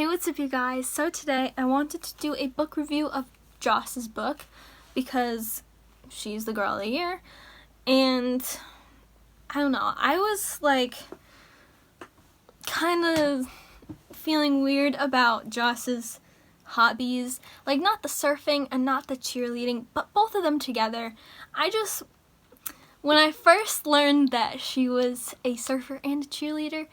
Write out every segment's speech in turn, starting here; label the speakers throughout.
Speaker 1: Hey, what's up you guys? So today I wanted to do a book review of Joss's book because she's the girl of the year, and I don't know, I was like kind of feeling weird about Joss's hobbies, like not the surfing and not the cheerleading, but both of them together. When I first learned that she was a surfer and a cheerleader,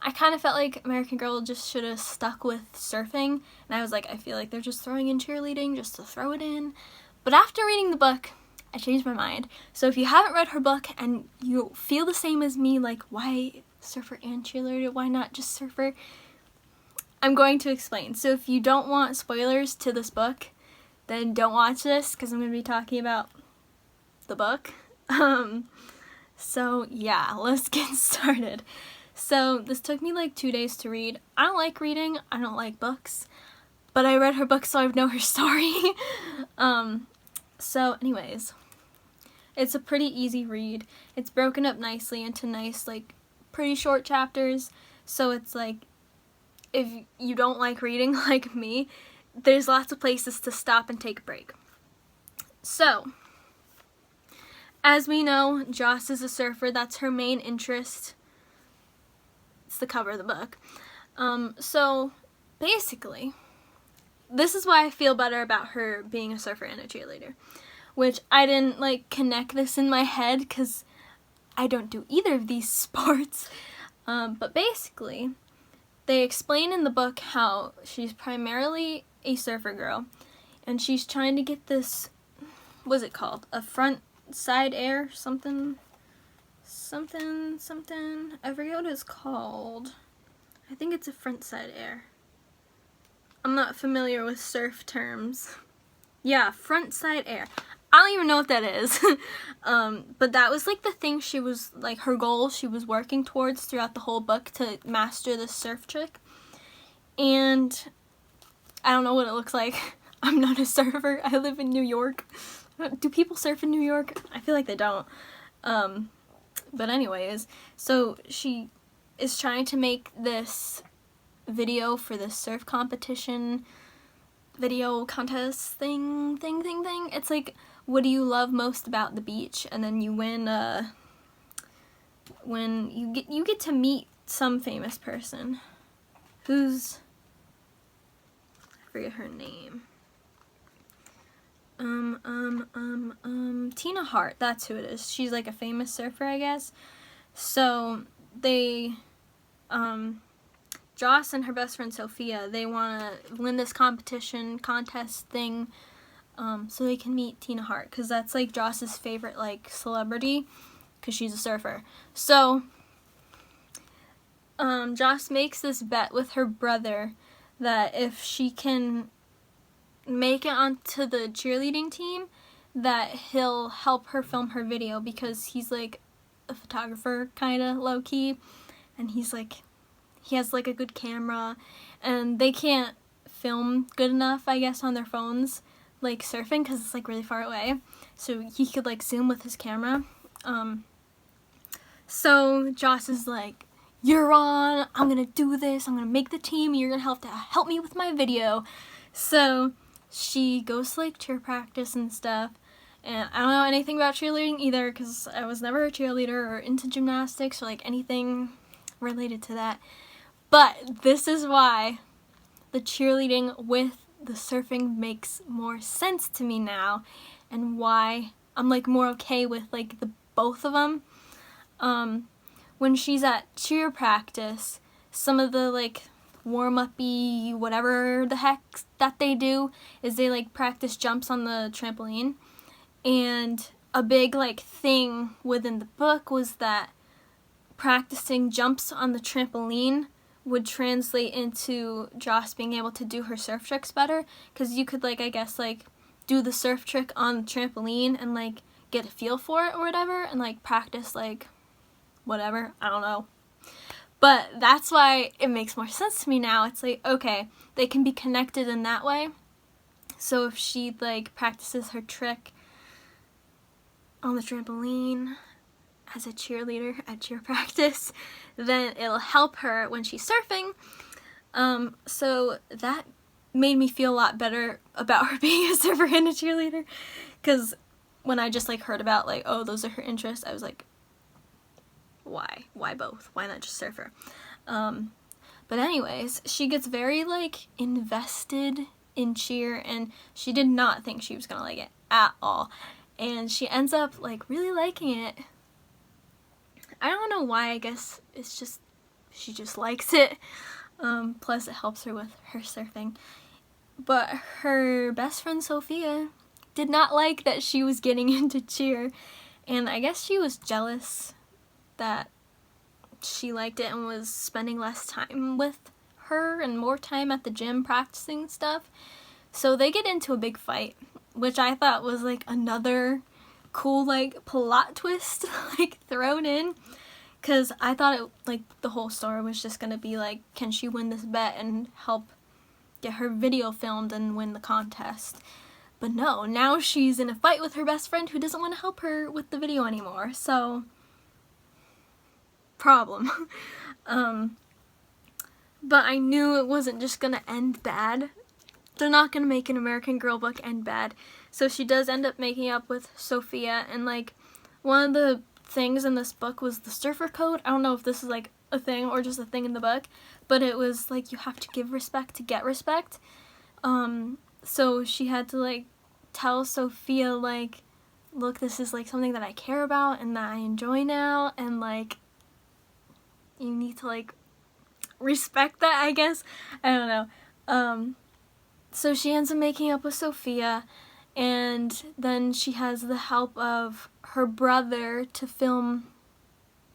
Speaker 1: I kind of felt like American Girl just should have stuck with surfing, and I was like, I feel like they're just throwing in cheerleading just to throw it in. But after reading the book, I changed my mind. So if you haven't read her book and you feel the same as me, like why surfer and cheerleader, why not just surfer, I'm going to explain. So if you don't want spoilers to this book, then don't watch this because I'm going to be talking about the book. So yeah, let's get started. So this took me like 2 days to read. I don't like reading, I don't like books, but I read her book so I know her story. So anyways, it's a pretty easy read. It's broken up nicely into nice, like, pretty short chapters, so it's like, if you don't like reading like me, there's lots of places to stop and take a break. So, as we know, Joss is a surfer. That's her main interest. It's the cover of the book. So basically, this is why I feel better about her being a surfer and a cheerleader, which I didn't like connect this in my head because I don't do either of these sports. But basically, they explain in the book how she's primarily a surfer girl, and she's trying to get this, what's it called? A front side air, something, I forget what it's called. I think it's a front side air. I'm not familiar with surf terms. Yeah, front side air. I don't even know what that is. But that was like the thing she was, like her goal she was working towards throughout the whole book, to master this surf trick. And I don't know what it looks like. I'm not a surfer. I live in New York. Do people surf in New York? I feel like they don't. But anyways, so she is trying to make this video for the surf competition, video contest thing. It's like, what do you love most about the beach? And then you win, when you get to meet some famous person who's, I forget her name. Tina Hart, that's who it is. She's like a famous surfer, I guess. So they, Joss and her best friend Sophia, they want to win this contest thing, so they can meet Tina Hart, because that's like Joss's favorite like celebrity, because she's a surfer. So Joss makes this bet with her brother that if she can make it onto the cheerleading team, that he'll help her film her video, because he's like a photographer, kind of low-key, and he has like a good camera, and they can't film good enough, I guess, on their phones, like surfing, because it's like really far away, so he could like zoom with his camera. So Joss is like, you're on, I'm gonna do this, I'm gonna make the team, you're gonna have to help me with my video. So she goes to like cheer practice and stuff, and I don't know anything about cheerleading either, because I was never a cheerleader or into gymnastics or like anything related to that. But this is why the cheerleading with the surfing makes more sense to me now, and why I'm like more okay with like the both of them. When she's at cheer practice, some of the like warm-uppy whatever the heck that they do is they like practice jumps on the trampoline, and a big like thing within the book was that practicing jumps on the trampoline would translate into Joss being able to do her surf tricks better, because you could like, I guess, like do the surf trick on the trampoline and like get a feel for it or whatever, and like practice like whatever, I don't know. But that's why it makes more sense to me now. It's like, okay, they can be connected in that way. So if she like practices her trick on the trampoline as a cheerleader at cheer practice, then it'll help her when she's surfing. So that made me feel a lot better about her being a surfer and a cheerleader, because when I just like heard about like, oh, those are her interests, I was like, why both? Why not just surfer? But anyways, she gets very like invested in cheer, and she did not think she was gonna like it at all, and she ends up like really liking it. I don't know why. I guess it's just she just likes it. Plus it helps her with her surfing. But her best friend Sophia did not like that she was getting into cheer, and I guess she was jealous that she liked it and was spending less time with her and more time at the gym practicing stuff. So they get into a big fight, which I thought was like another cool like plot twist like thrown in, because I thought it like the whole story was just gonna be like, can she win this bet and help get her video filmed and win the contest? But no, now she's in a fight with her best friend who doesn't want to help her with the video anymore. So problem. But I knew it wasn't just gonna end bad. They're not gonna make an American Girl book end bad. So she does end up making up with Sophia, and like one of the things in this book was the surfer code. I don't know if this is like a thing or just a thing in the book, but it was like you have to give respect to get respect. So she had to like tell Sophia like, look, this is like something that I care about and that I enjoy now, and like you need to like respect that, I guess. I don't know. So she ends up making up with Sophia, and then she has the help of her brother to film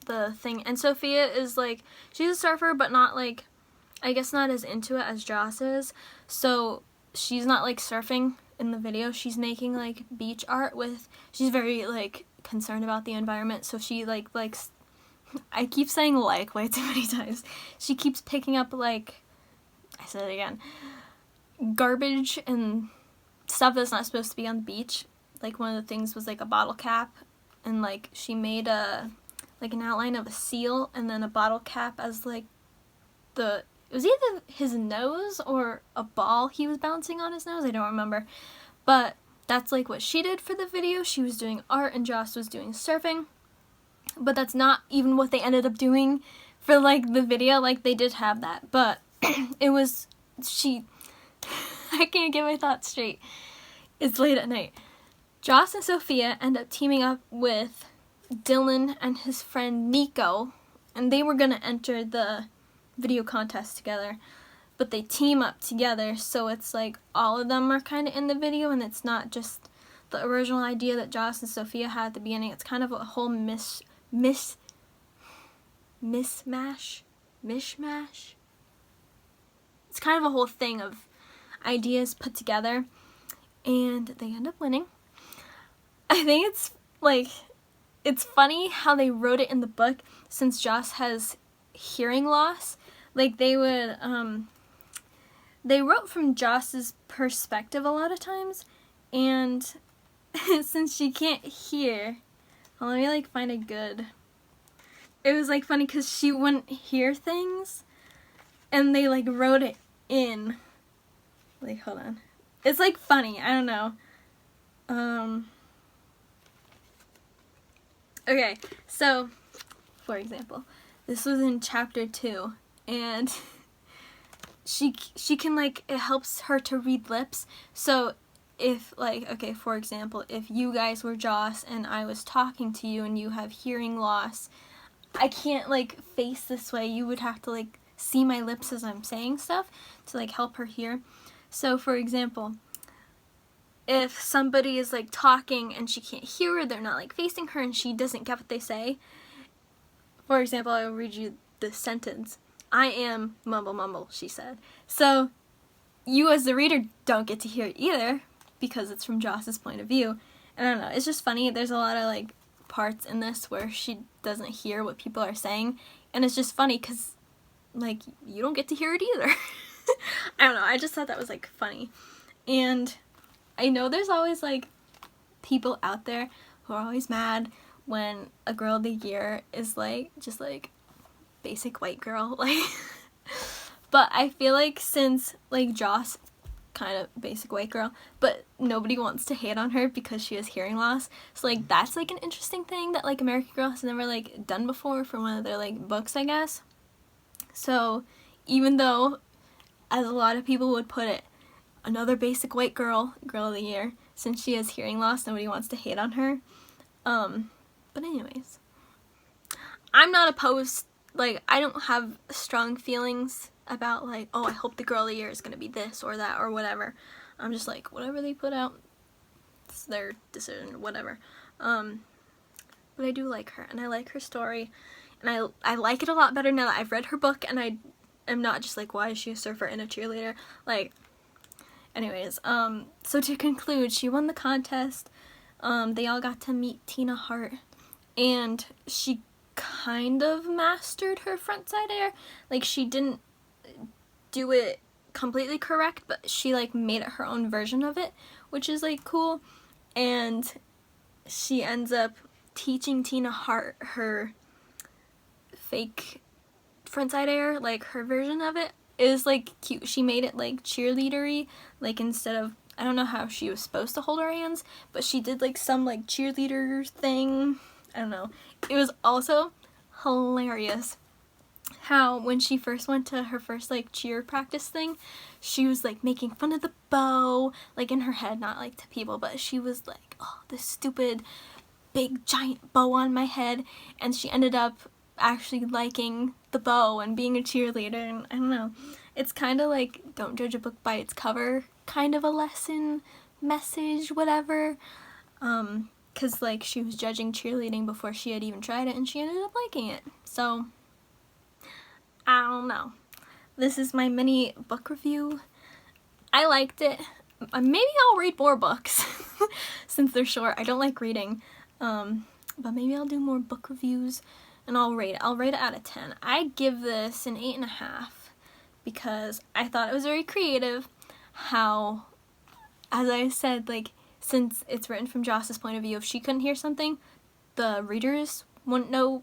Speaker 1: the thing. And Sophia is like, she's a surfer, but not like, I guess not as into it as Joss is. So she's not like surfing in the video. She's making like beach art with, she's very like concerned about the environment. So she likes, I keep saying like way too many times. She keeps picking up like, I said it again, garbage and stuff that's not supposed to be on the beach. Like one of the things was like a bottle cap, and like she made a like an outline of a seal and then a bottle cap as like it was either his nose or a ball he was bouncing on his nose, I don't remember. But that's like what she did for the video. She was doing art and Joss was doing surfing. But that's not even what they ended up doing for like the video. Like they did have that, but it was I can't get my thoughts straight. It's late at night. Joss and Sophia end up teaming up with Dylan and his friend Nico, and they were gonna enter the video contest together, but they team up together, so it's like all of them are kind of in the video, and it's not just the original idea that Joss and Sophia had at the beginning. It's kind of a whole mishmash. It's kind of a whole thing of ideas put together, and they end up winning. I think it's like, it's funny how they wrote it in the book, since Joss has hearing loss. Like they would, they wrote from Joss's perspective a lot of times, and since she can't hear, well, let me like find a good, it was like funny because she wouldn't hear things, and they like wrote it in, like, hold on, it's like funny, I don't know. Okay, so for example, this was in chapter 2, and she can like, it helps her to read lips. So if like, okay, for example, if you guys were Joss and I was talking to you and you have hearing loss, I can't like face this way. You would have to like see my lips as I'm saying stuff to like help her hear. So for example, if somebody is like talking and she can't hear her, they're not like facing her and she doesn't get what they say. For example, I will read you this sentence. I am mumble mumble, she said. So you as the reader don't get to hear it either because it's from Joss's point of view. And I don't know, it's just funny. There's a lot of like parts in this where she doesn't hear what people are saying, and it's just funny because like you don't get to hear it either. I don't know, I just thought that was like funny. And I know there's always like people out there who are always mad when a girl of the year is like just like basic white girl, like, But I feel like since, like, Joss, kind of basic white girl, but nobody wants to hate on her because she has hearing loss. So, like, that's, like, an interesting thing that, like, American Girl has never, like, done before for one of their, like, books, I guess. So, even though, as a lot of people would put it, another basic white girl of the year, since she has hearing loss, nobody wants to hate on her. But anyways, I'm not opposed, like, I don't have strong feelings about, like, oh, I hope the girl of the year is going to be this or that or whatever. I'm just like, whatever they put out, it's their decision, whatever. But I do like her, and I like her story, and I like it a lot better now that I've read her book, and I am not just like, why is she a surfer and a cheerleader? Like, anyways, so to conclude, she won the contest. They all got to meet Tina Hart, and she kind of mastered her frontside air. Like, she didn't do it completely correct, but she, like, made it her own version of it, which is, like, cool. And she ends up teaching Tina Hart her fake frontside air, like, her version of it. It was, like, cute. She made it, like, cheerleadery, like, instead of, I don't know how she was supposed to hold her hands, but she did, like, some, like, cheerleader thing. I don't know. It was also hilarious how when she first went to her first, like, cheer practice thing, she was, like, making fun of the bow, like, in her head, not, like, to people, but she was like, oh, this stupid big giant bow on my head, and she ended up actually liking the bow and being a cheerleader, and I don't know. It's kind of like, don't judge a book by its cover, kind of a lesson, message, whatever. Because, like, she was judging cheerleading before she had even tried it, and she ended up liking it. So, I don't know. This is my mini book review. I liked it. Maybe I'll read more books, since they're short. I don't like reading. But maybe I'll do more book reviews, and I'll rate it. I'll rate it out of 10. I give this an 8.5, because I thought it was very creative how, as I said, like, since it's written from Joss's point of view, if she couldn't hear something, the readers wouldn't know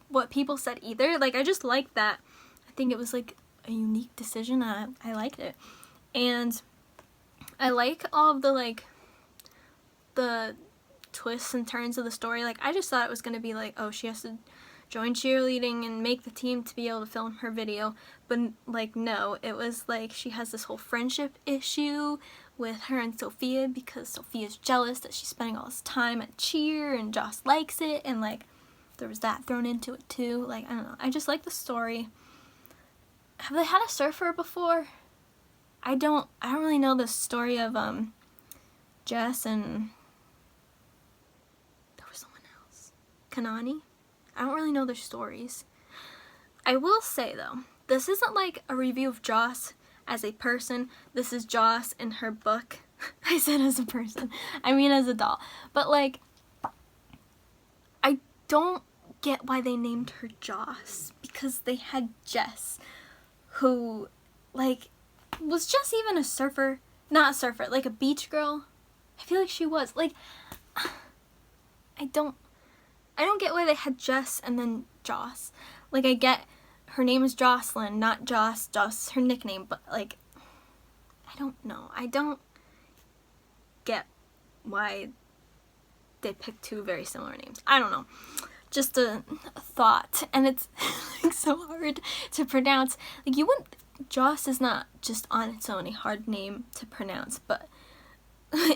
Speaker 1: what people said either. Like, I just liked that. I think it was, like, a unique decision. I liked it. And I like all of the, like, the twists and turns of the story. Like, I just thought it was going to be like, oh, she has to join cheerleading and make the team to be able to film her video, but, like, no, it was like she has this whole friendship issue with her and Sophia, because Sophia's jealous that she's spending all this time at cheer and Joss likes it, and, like, there was that thrown into it too. Like, I don't know, I just like the story. Have they had a surfer before? I don't really know the story of Jess and there was someone else, Kanani. I don't really know their stories. I will say, though, this isn't like a review of Joss as a person. This is Joss in her book. I said as a person. I mean as a doll. But, like, I don't get why they named her Joss, because they had Jess, who, like, was Jess even a surfer? Not a surfer, like a beach girl? I feel like she was. Like, I don't get why they had Jess and then Joss. Like, I get her name is Jocelyn, not Joss. Joss is her nickname, but, like, I don't know. I don't get why they picked two very similar names. I don't know. Just a thought. And it's, like, so hard to pronounce. Like, you wouldn't, Joss is not just on its own a hard name to pronounce, but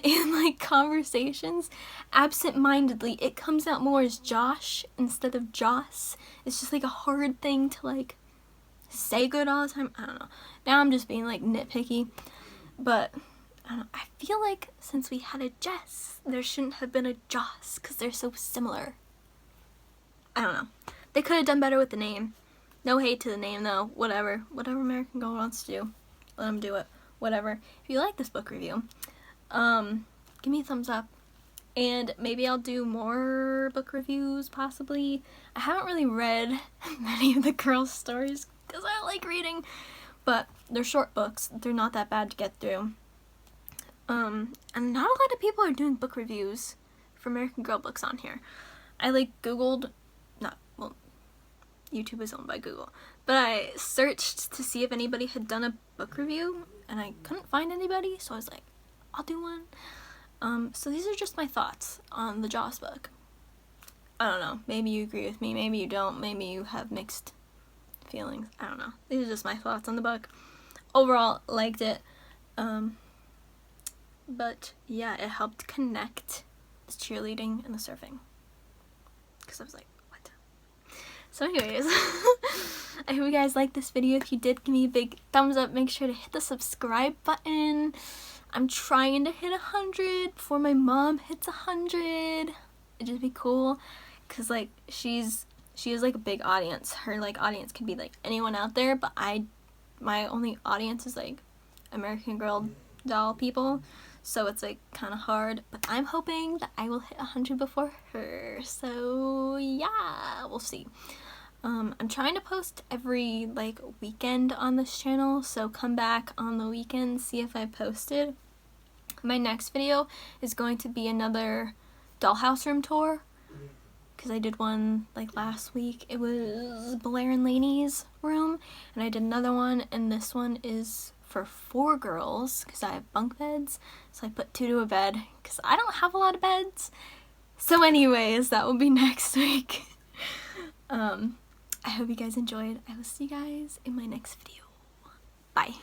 Speaker 1: in, like, conversations, absent-mindedly, it comes out more as Josh instead of Joss. It's just, like, a hard thing to, like, say good all the time. I don't know. Now I'm just being, like, nitpicky. But, I don't know. I feel like since we had a Jess, there shouldn't have been a Joss, because they're so similar. I don't know. They could have done better with the name. No hate to the name, though. Whatever. Whatever American Girl wants to do, let them do it. Whatever. If you like this book review, give me a thumbs up, and maybe I'll do more book reviews, possibly. I haven't really read many of the girls' stories, because I don't like reading, but they're short books. They're not that bad to get through. And not a lot of people are doing book reviews for American Girl books on here. I, like, Googled, YouTube is owned by Google, but But I searched to see if anybody had done a book review, and I couldn't find anybody, so I was like, I'll do one. So these are just my thoughts on the Jaws book. I don't know, maybe you agree with me, maybe you don't, maybe you have mixed feelings, I don't know. These are just my thoughts on the book. Overall, liked it. But yeah, it helped connect the cheerleading and the surfing. Because I was like, what? So anyways, I hope you guys liked this video. If you did, give me a big thumbs up. Make sure to hit the subscribe button. I'm trying to hit 100 before my mom hits 100. It'd just be cool. Because like, she has like a big audience. Her like audience can be like anyone out there, but my only audience is like American Girl doll people. So it's like kind of hard, but I'm hoping that I will hit 100 before her. So yeah, we'll see. I'm trying to post every like weekend on this channel, so come back on the weekend, see if I posted. My next video is going to be another dollhouse room tour, because I did one like last week. It was Blair and Lainey's room, and I did another one, and this one is for 4 girls because I have bunk beds, so I put 2 to a bed because I don't have a lot of beds. So anyways, that will be next week. I hope you guys enjoyed. I will see you guys in my next video. Bye.